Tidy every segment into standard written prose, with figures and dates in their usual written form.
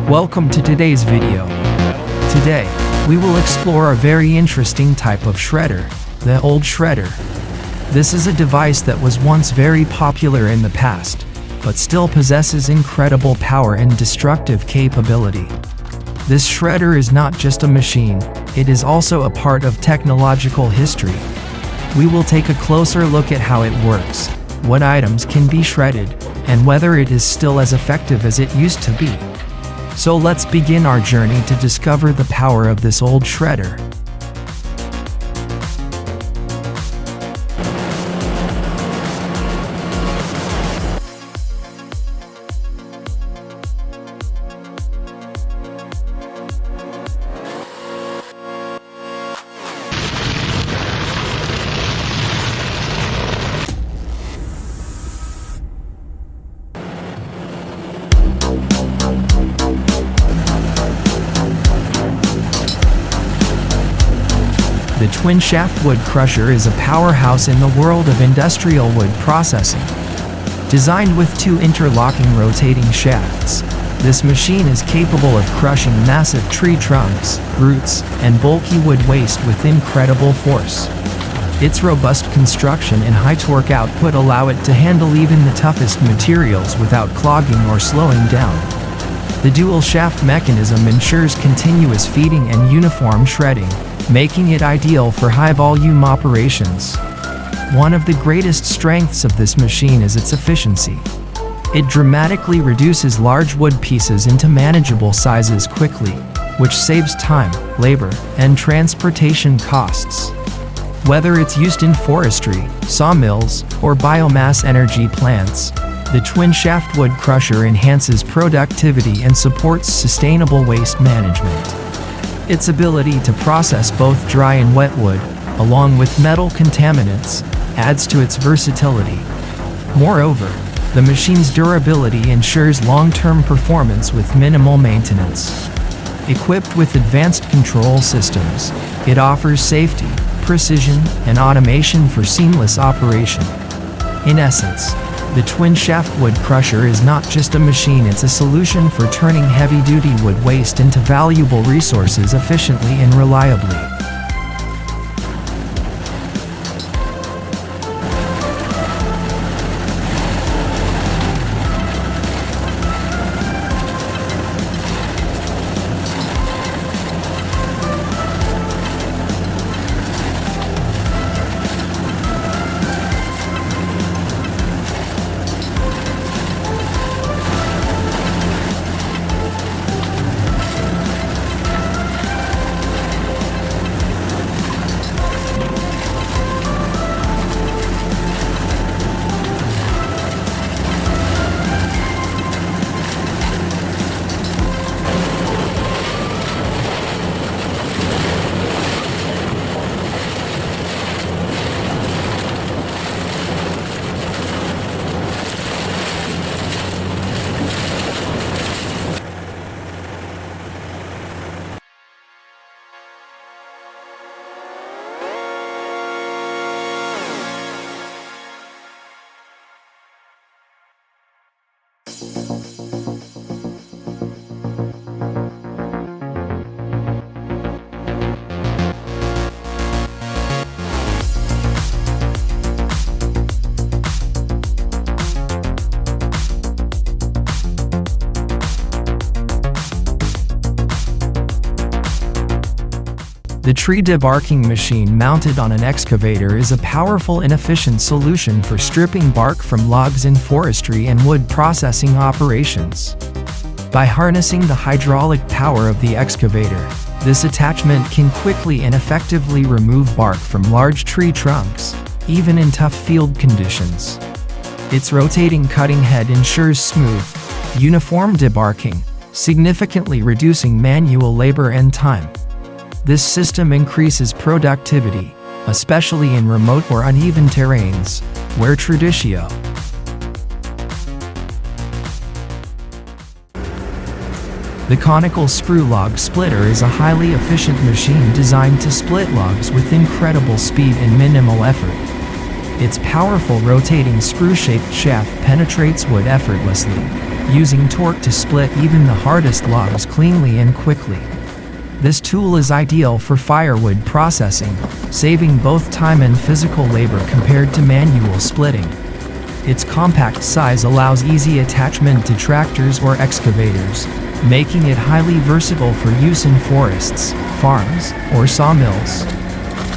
Welcome to today's video. Today, we will explore a very interesting type of shredder, the old shredder. This is a device that was once very popular in the past, but still possesses incredible power and destructive capability. This shredder is not just a machine, it is also a part of technological history. We will take a closer look at how it works, what items can be shredded, and whether it is still as effective as it used to be. So let's begin our journey to discover the power of this old shredder. The twin-shaft wood crusher is a powerhouse in the world of industrial wood processing. Designed with two interlocking rotating shafts, this machine is capable of crushing massive tree trunks, roots, and bulky wood waste with incredible force. Its robust construction and high torque output allow it to handle even the toughest materials without clogging or slowing down. The dual-shaft mechanism ensures continuous feeding and uniform shredding, making it ideal for high-volume operations. One of the greatest strengths of this machine is its efficiency. It dramatically reduces large wood pieces into manageable sizes quickly, which saves time, labor, and transportation costs. Whether it's used in forestry, sawmills, or biomass energy plants, the twin-shaft wood crusher enhances productivity and supports sustainable waste management. Its ability to process both dry and wet wood, along with metal contaminants, adds to its versatility. Moreover, the machine's durability ensures long-term performance with minimal maintenance. Equipped with advanced control systems, it offers safety, precision, and automation for seamless operation. In essence, the twin-shaft wood crusher is not just a machine, it's a solution for turning heavy-duty wood waste into valuable resources efficiently and reliably. The tree debarking machine mounted on an excavator is a powerful and efficient solution for stripping bark from logs in forestry and wood processing operations. By harnessing the hydraulic power of the excavator, this attachment can quickly and effectively remove bark from large tree trunks, even in tough field conditions. Its rotating cutting head ensures smooth, uniform debarking, significantly reducing manual labor and time. This system increases productivity, especially in remote or uneven terrains, where traditional The conical screw log splitter is a highly efficient machine designed to split logs with incredible speed and minimal effort. Its powerful rotating screw-shaped shaft penetrates wood effortlessly, using torque to split even the hardest logs cleanly and quickly. This tool is ideal for firewood processing, saving both time and physical labor compared to manual splitting. Its compact size allows easy attachment to tractors or excavators, making it highly versatile for use in forests, farms, or sawmills.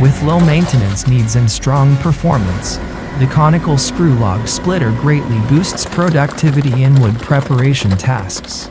With low maintenance needs and strong performance, the conical screw log splitter greatly boosts productivity in wood preparation tasks.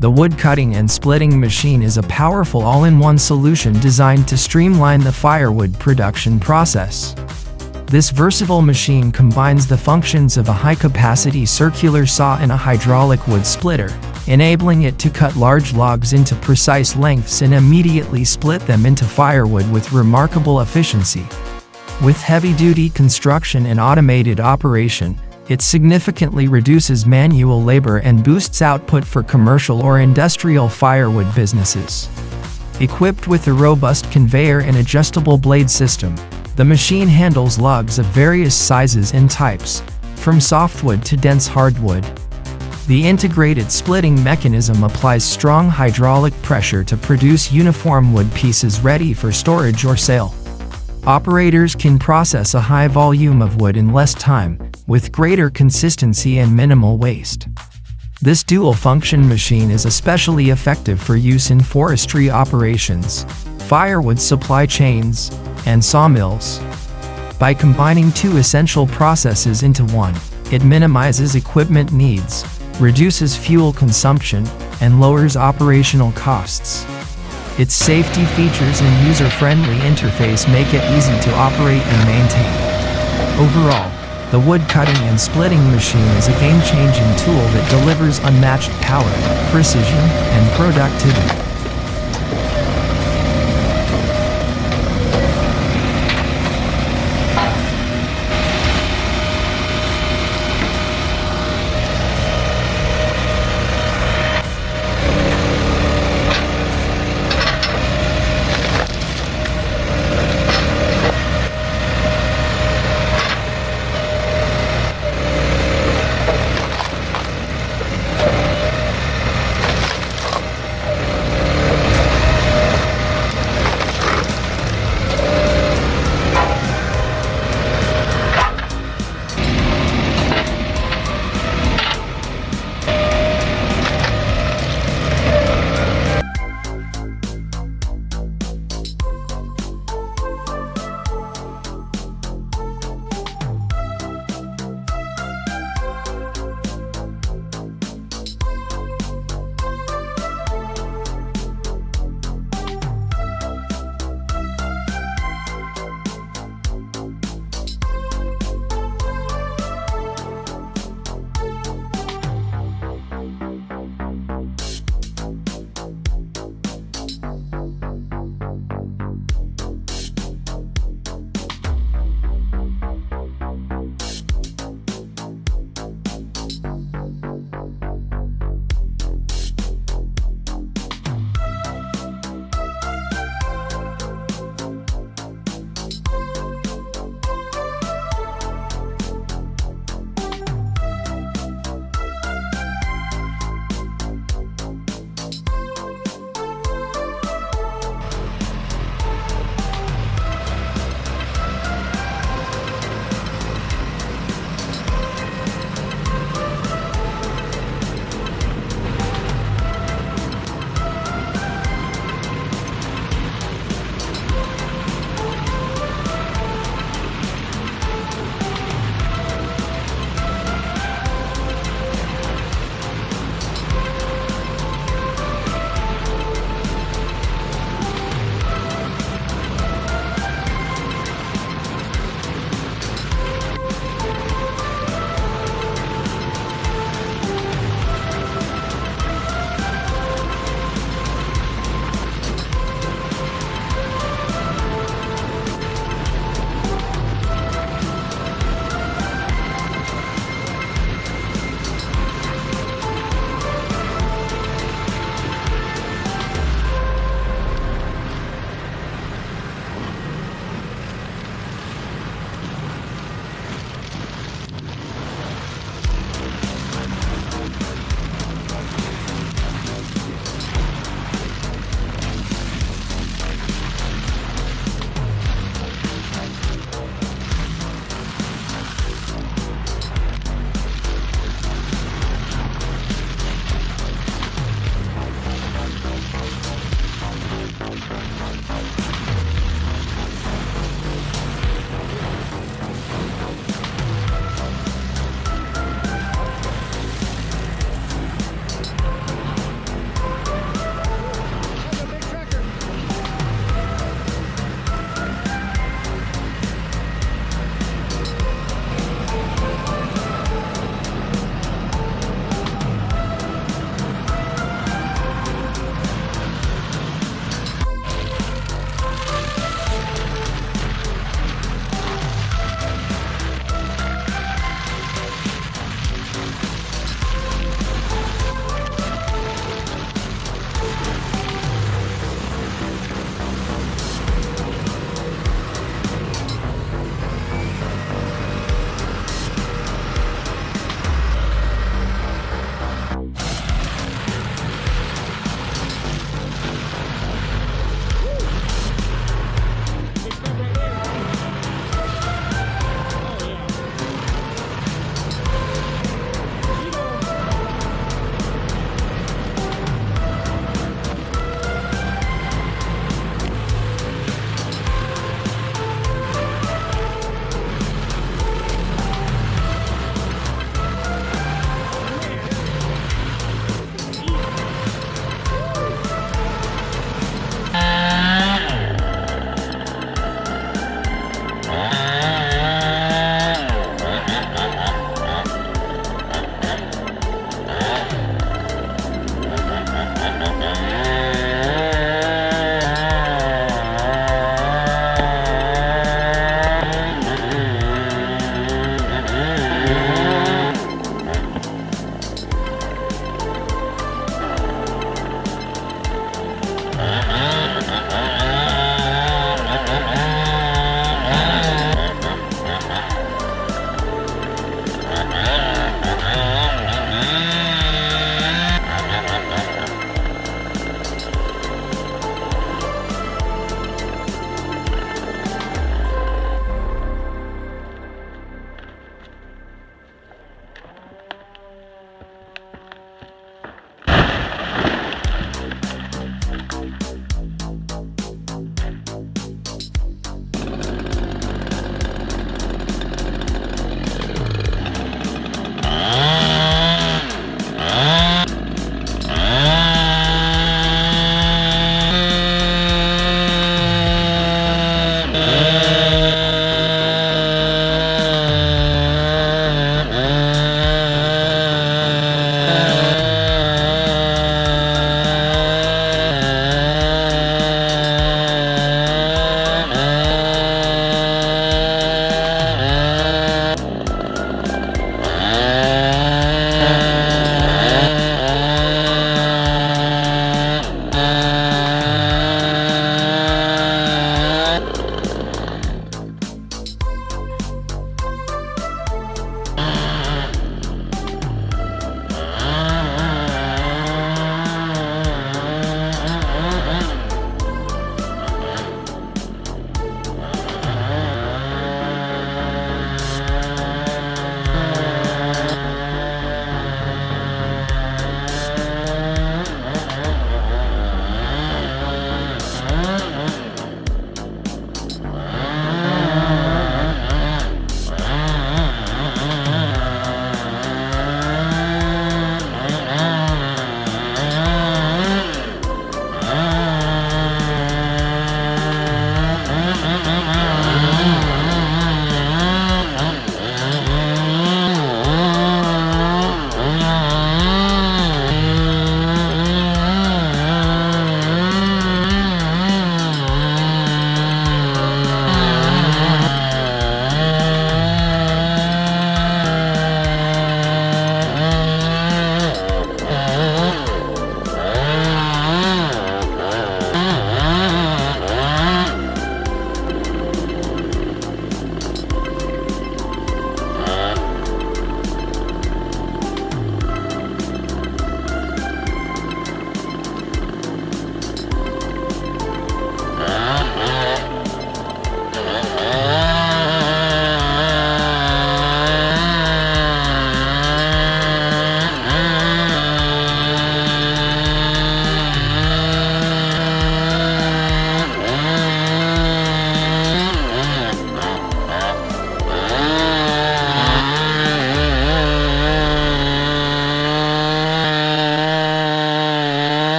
The wood cutting and splitting machine is a powerful all-in-one solution designed to streamline the firewood production process. This versatile machine combines the functions of a high-capacity circular saw and a hydraulic wood splitter, enabling it to cut large logs into precise lengths and immediately split them into firewood with remarkable efficiency. With heavy-duty construction and automated operation, it significantly reduces manual labor and boosts output for commercial or industrial firewood businesses. Equipped with a robust conveyor and adjustable blade system, the machine handles logs of various sizes and types, from softwood to dense hardwood. The integrated splitting mechanism applies strong hydraulic pressure to produce uniform wood pieces ready for storage or sale. Operators can process a high volume of wood in less time, with greater consistency and minimal waste. This dual-function machine is especially effective for use in forestry operations, firewood supply chains, and sawmills. By combining two essential processes into one, it minimizes equipment needs, reduces fuel consumption, and lowers operational costs. Its safety features and user-friendly interface make it easy to operate and maintain. Overall, the wood cutting and splitting machine is a game-changing tool that delivers unmatched power, precision, and productivity.